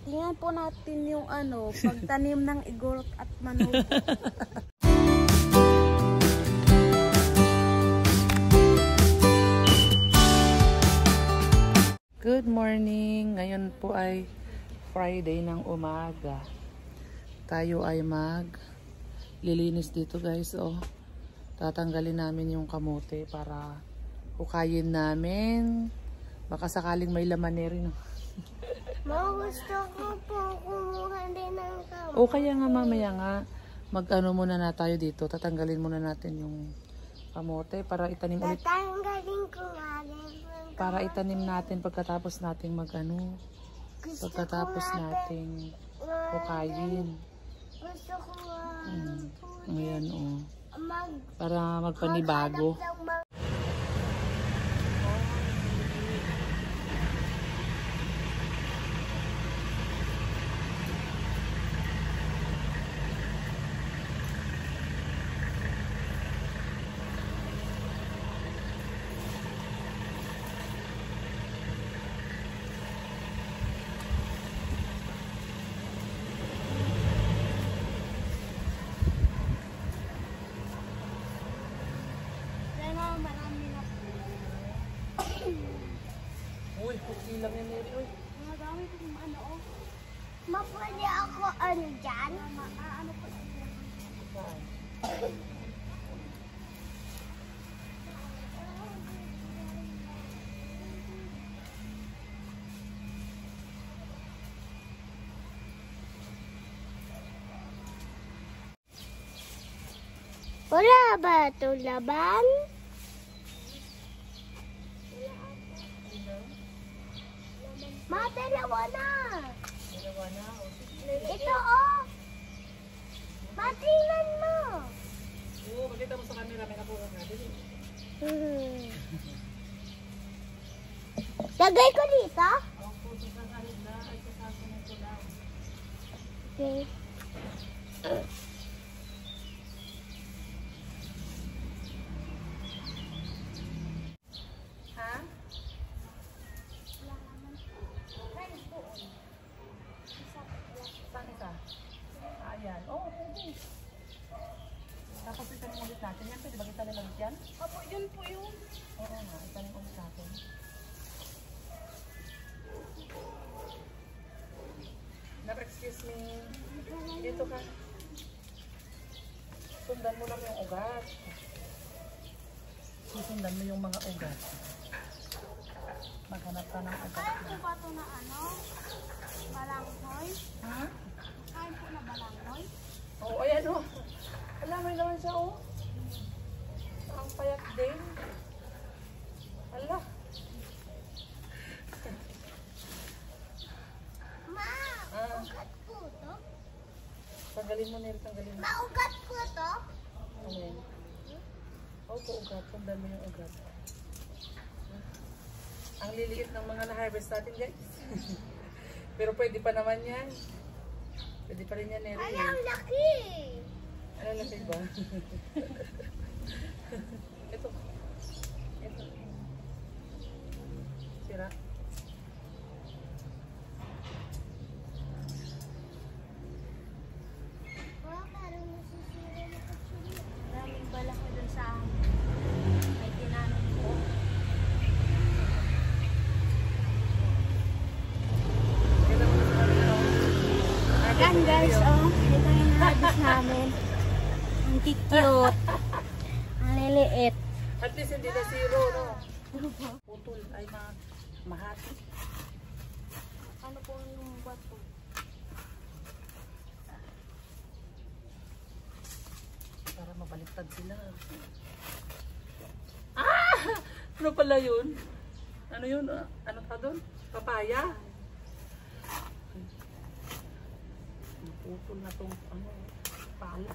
Tingnan po natin yung pagtanim ng igorot at manok. Good morning! Ngayon po ay Friday ng umaga. Tayo ay lilinis dito guys. Tatanggalin namin yung kamote para hukayin namin. Baka sakaling may laman rin. Gusto ko po kumuha din ng kamote. O kaya nga mamaya nga muna na tayo dito. Tatanggalin muna natin yung kamote para itanim ulit. Tatanggalin ko nga din. Para itanim natin pagkatapos nating pagkatapos nating hukayin. Gusto ko Ayan para magpanibago. Uy, puti lang yan, Mary. Uy. Madami kung Mapwede ako dyan? Ano po? Wala ba ito laban? Dalawa na. Dalawa na. Ito Matingnan mo. Oo, makita mo sa camera. May nakuha natin. Lagay ko dito? Opo, sasahid na. Ay, sasasunod ko lang. Okay. Ayan. Pwede. Tapos itanim ulit natin yan. Pwede ba kita nilang yan? Opo, yun po yun. Oo nga, itanim ulit natin. Excuse me. Dito ka. Sundan mo lang yung ugat. Susundan mo yung mga ugat. Maghanap ka ng ugat. Kaya po ba ito na balanghoy? Ha? Kaya po na balanghoy? Oo, ayan Alam mo naman siya Ang payat din. Ala. Ugat po ito? Tanggalin mo nila, tanggalin mo. Maugat po ito? Ayan. Opo, ugat. Sundan mo yung ugat. Ang liliit ng mga na-harvest natin guys. Pero pwede pa naman yan. Pwede pa rin yan, Neri. Ay, ang laki! Ano laki ba? Ito. Sira. Parang nasisira na kasi. Maraming balak ko dun sa may tinanong ko. Ayan guys, ito yung harvest namin. Ang cute. Ang liliit. At least hindi na zero, no? Putol ay mahati. Ano po yung bato? Para mabaliktad sila. Ano pala yun? Ano yun? Ano pa doon? Papaya? Putol na tong pala.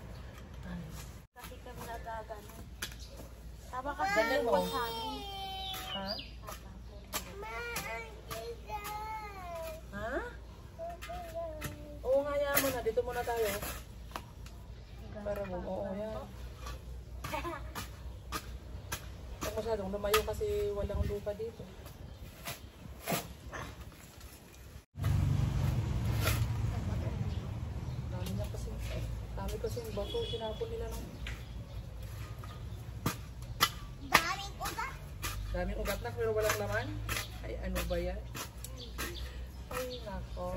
Kasi kami nagagano. Tama kasi yung po sa amin. Ha? Ha? Oo nga, yan mo na. Dito muna tayo. Para mo. Oo, yan. Huwag masyadong lumayo kasi walang lupa dito. bato. Sinapon nila ng... Daming ugat. Daming ugat na pero walang laman. Ay, ano ba yan? Ay, nako.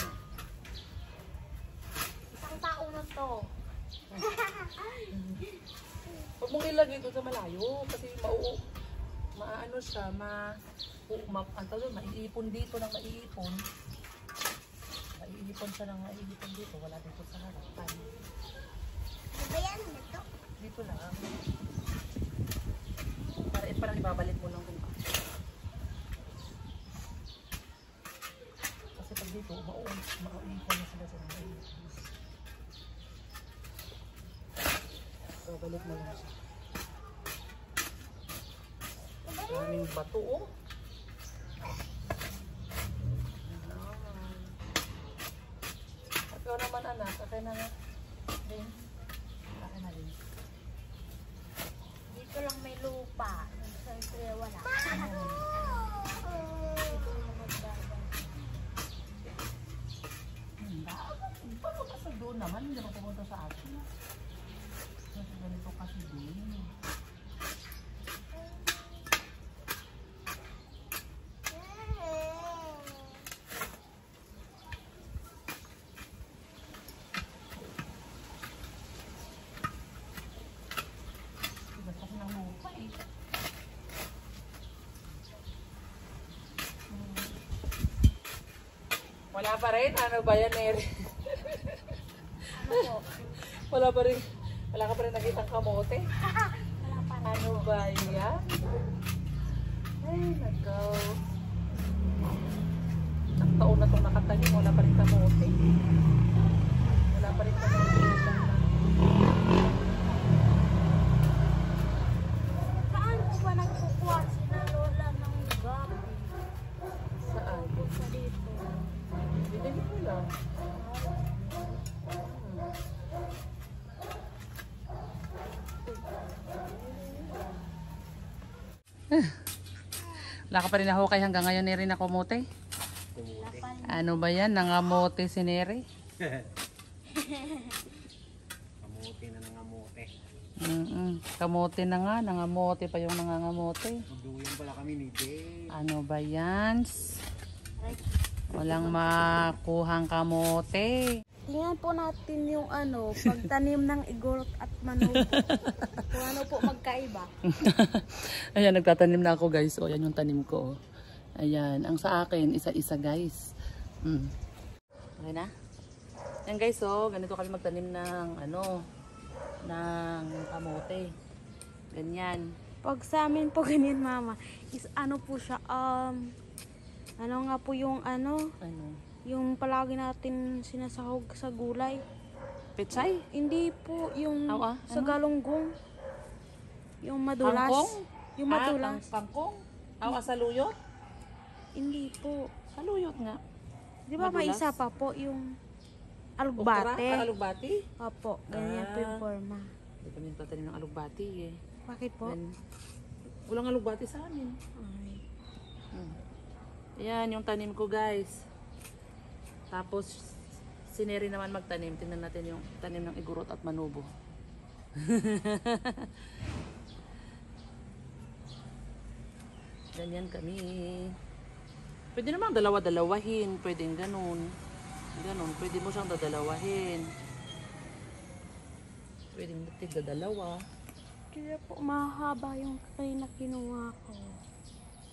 Isang tao na to. Huwag mong ilagay doon sa malayo kasi maano siya, maiipon dito ng maiipon. Maiipon siya ng maiipon dito, wala dito sa harapan. Ano ba yan? Ito? Dito lang. Parang ibabalik mo lang kung kasi pag dito, mauipon na sila sa maiipon. Babalik mo lang siya. Maraming bato, oh. Ikaw naman, anak. Akin na nga. Din. Akin na din. Dito lang may lupa. Sa ito wala. Paano kasi doon naman? Hindi naman pumunta sa atin. Kasi ganito kasi din. Wala pa rin? Ano ba yan, Neri? Ano po? Wala pa rin. Wala ka pa rin nakitang kamote? Wala pa na. Ano ba yan? Ay, nagaw. Ang taon na itong nakatanim. Wala pa rin kamote. Wala pa rin kamote. Saan po ba nagkukuha sina Lola ng gabi? Saan? Sa dito. Hindi ko lang. Wala ka pa rin nahukay hanggang ngayon, Neri, na kamote? Ano ba yan? Nangamote si Neri? Kamote na nangamote. Kamote na nga, nangamote pa yung nangangamote. Magduyan pala kami ni Dave. Ano ba yan? Walang makuhang kamote. Tingnan po natin yung pagtanim ng igorot at manubo. Kung ano po magkaiba. Ayan, nagtatanim na ako, guys. O, yan yung tanim ko. Ayan, ang sa akin, isa-isa, guys. Okay na? Ayan, guys, ganito kami magtanim ng, ng kamote. Ganyan. Pag sa amin po ganyan, mama, is po siya, ano nga po yung yung palagi natin sinasahog sa gulay. Pechay? Hindi po yung sa Ano? galunggong. Yung madulas. Kangkong? Yung madulas. Kangkong? Saluyot? Hindi po. Saluyot nga. Di ba may Madulas? isa pa po yung Okra? alugbate? Alugbati? Opo, ganyan po yung forma. Hindi kami nagtatanim ng alugbati, eh. Bakit po? Walang alugbati sa amin. Ay. Ayan, yung tanim ko, guys. Tapos, si Neri naman magtanim. Tingnan natin yung tanim ng igurot at manubo. Ganyan kami. Pwede naman dalawa-dalawahin. Pwedeng ganun. Ganun. Pwede mo siyang dadalawahin. Pwedeng tigdadalawa. Kaya po mahaba yung kayo na kinuha ko.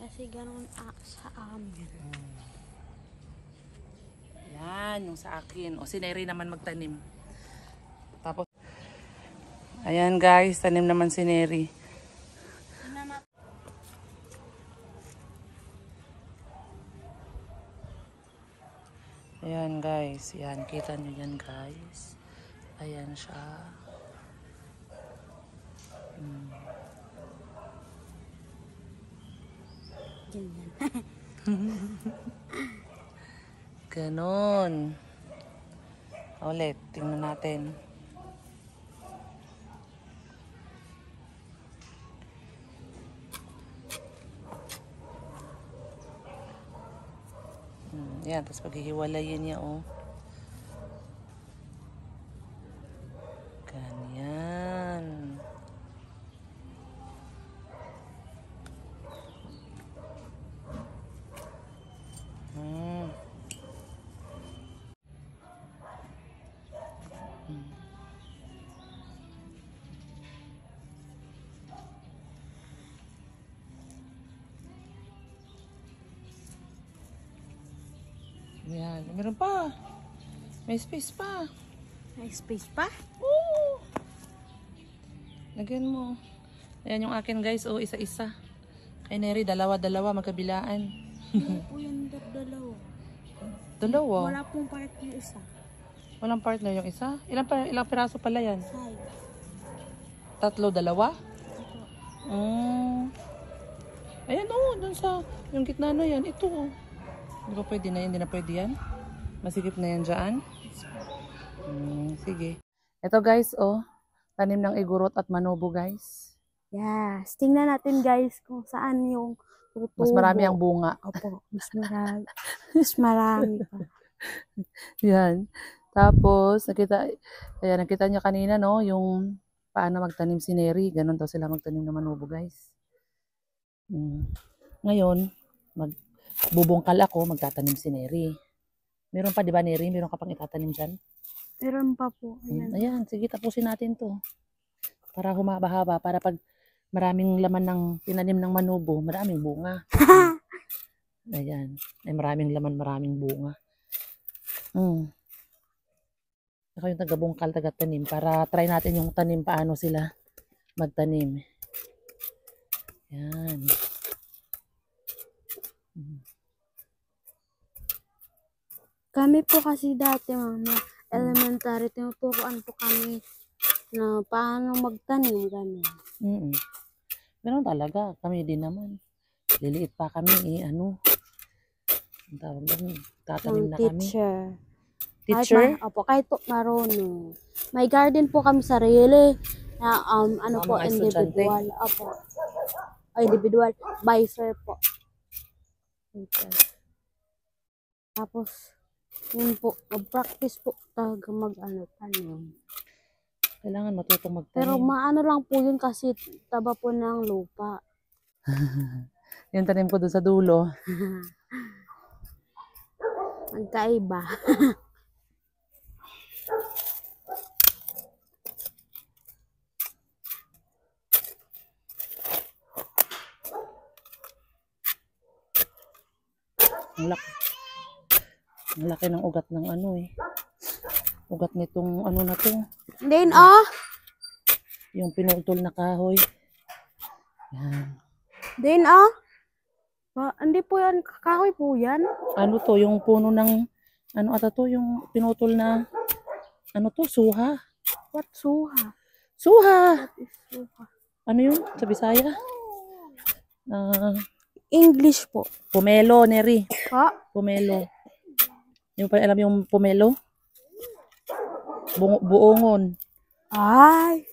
Kasi ganun sa amin. Yan, yung sa akin. O, si Neri naman magtanim. Tapos, ayan guys, tanim naman si Neri. Ayan guys, yan, kita nyo yan guys. Ayan siya. Ganon. Ulit, tingnan natin. Yan, tapos paghihiwalayin niya, oh. Ganyan. Hmm. Yan. Meron pa. May space pa. May space pa? Oo. Lagyan mo. Ayan yung akin guys. Oh, isa-isa. Kay Neri, dalawa-dalawa magkabilaan. Ano po yung dalawa? Dalawa. Wala pong part yung isa. Walang partner yung isa? Ilang piraso pala yan? 5. 3, 2? Ayan oh, dun sa yung gitna na yan. Ito oh. Di ba pwede na yan? Hindi na pwede yan? Masikip na yan dyan? Sige. Ito guys oh. Tanim ng igurot at manubo guys. Yes. Tingnan natin guys kung saan yung tutubo. Mas marami ang bunga. Opo. Mas marami. Mas marami pa. Yan. Tapos, nakita niya kanina, no, yung paano magtanim si Neri. Ganon daw sila magtanim ng manubo, guys. Ngayon, magbubungkal ako, magtatanim si Neri. Meron pa, di ba, Neri? Meron ka pang itatanim dyan? Meron pa po. Ayan. Ayan, sige, tapusin natin to. Para humaba-haba, para pag maraming laman ng tinanim ng manubo, maraming bunga. Ayan, ay maraming laman, maraming bunga. Ako yung taga-bungkal, taga-tanim para try natin yung tanim paano sila magtanim. Yan. Kami po kasi dati mga elementary, tinuturuan po kami na paano magtanim gano'n. Ganun talaga. Kami din naman. Liliit pa kami ano. Ang tawag doon, tatanim na kami. Teacher? Opo, kahit po marunong. May garden po kami sarili na ano po, mga individual. Opo. Individual. By po. Okay. Tapos, yun po, mag-practice po talaga tanim. Kailangan matutong magtanim. Pero maano lang po yun kasi taba po ng lupa. Yung tanim ko doon sa dulo. Magkaiba. Ang laki. Ang laki ng ugat ng ano eh. Ugat nitong ano na to. Then, Yung pinutol na kahoy. Yan. Then, hindi po yan, kahoy po yan. Ano to, yung puno ng, ano ata to, yung pinutol na, ano to, suha. What suha? Suha! What is suha? Ano yun, sa Bisaya? English po. Pomelo, Neri. Ha? Pomelo. Yung pa alam yung pomelo? Buongon. Ay.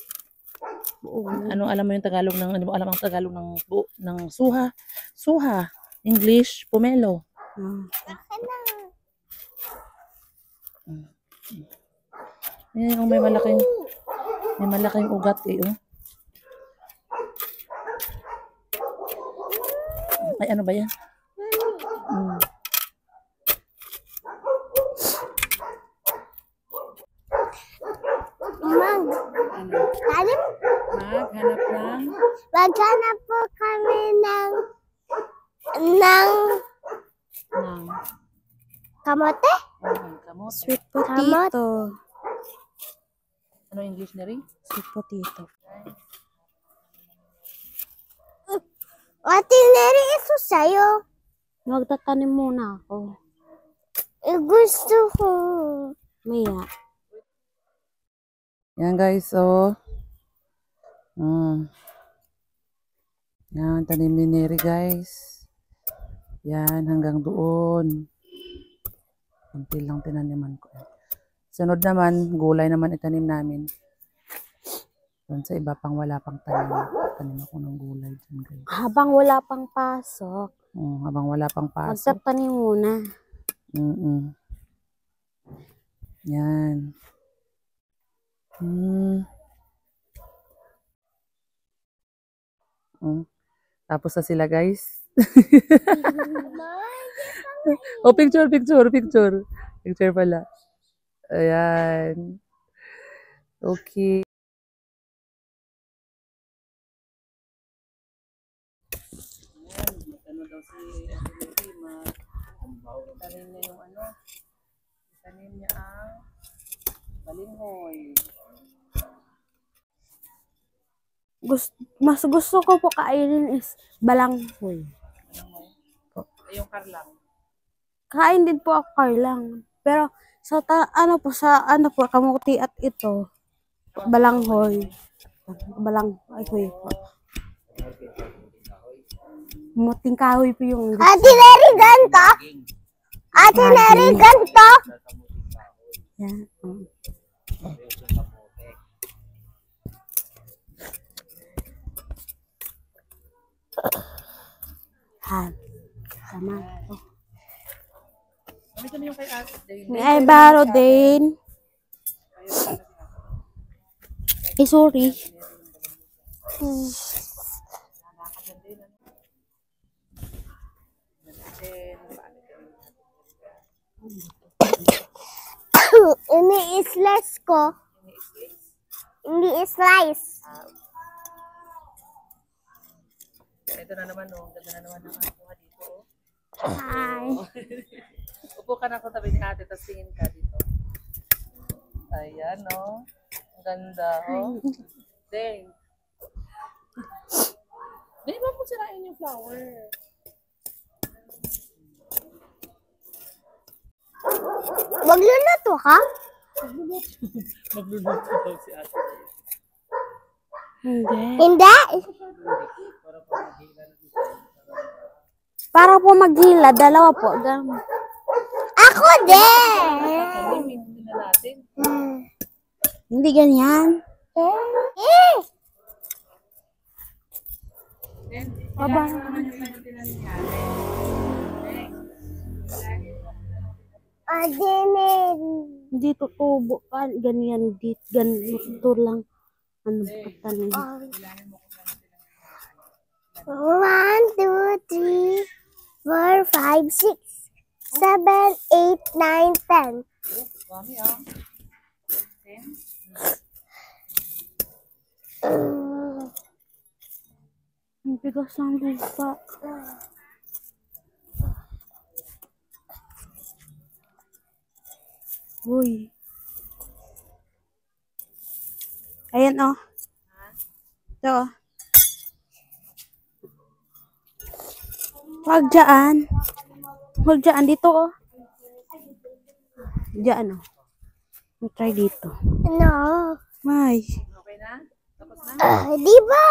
Buongon. Ano alam mo yung Tagalog ng, ano alam ang Tagalog ng suha? Suha. English, pomelo. Yan, may malaking ugat eh, oh. Ay, ano ba yan? Tanim? Maghanap ng Maghanap po kami ng kamote? kamote. Sweet potato. Ano English na rin? Sweet potato. Ate Neri, ito sa'yo. Magtatanim muna ako. Gusto ko. Maya. Yan guys, so yan, tanim ni Neri guys. Yan, hanggang doon. Kunti lang tinaniman ko. Sunod naman, gulay naman itanim namin. Doon sa iba pang wala pang tanim. Tanim ako ng gulay dyan guys. Habang wala pang pasok. Habang wala pang pasok. Magtatanim muna. Yan. Hmm. Oh. Tapos na sila, guys. Oh, picture. Picture pala. Ayan. Okay. Ano daw si Lily, tanim niya yung ano, tanim niya ang balinghoy. Mas gusto ko po kainin is balanghoy. Yung karlang. Kain din po ako karlang. Pero ano po kamuti at ito balanghoy. Ay po. Muting kahoy po yung Ate Neri, ganto? Ate Neri, ganto? yan. Han. Tama. Oh. Ito na yung kay Ate Dane. May baro din. Sorry. Ini isles ko. Ini islice. Ito na naman, oh. Ganda na naman ang kuha dito, oh. Hi. Upo ka na ako tabi ni ate, tapos tingin ka dito. Ayan, oh. Ang ganda, oh. Dang. Di ba mo sirain yung flower? Magluluto ka? Magluluto daw si ate. Hindi. Hindi. Para po maghila, dalawa po. Ako din. Hindi na natin. Hindi ganyan. Eh. Aba. Ate Neri. Hindi tutubo pa. Ganyan. Ganito lang. Ano ba tanin? 1, 2, 3, 4, 5, 6, 7, 8, 9, 10. Dami, ah. Ang bigas ng lupa. Uy. Ayan, oh. Ito, oh. Huwag dyan. Huwag dyan. Dito, oh. Dyan, oh. Try dito. No. May. Okay na? Tapos na? Di ba?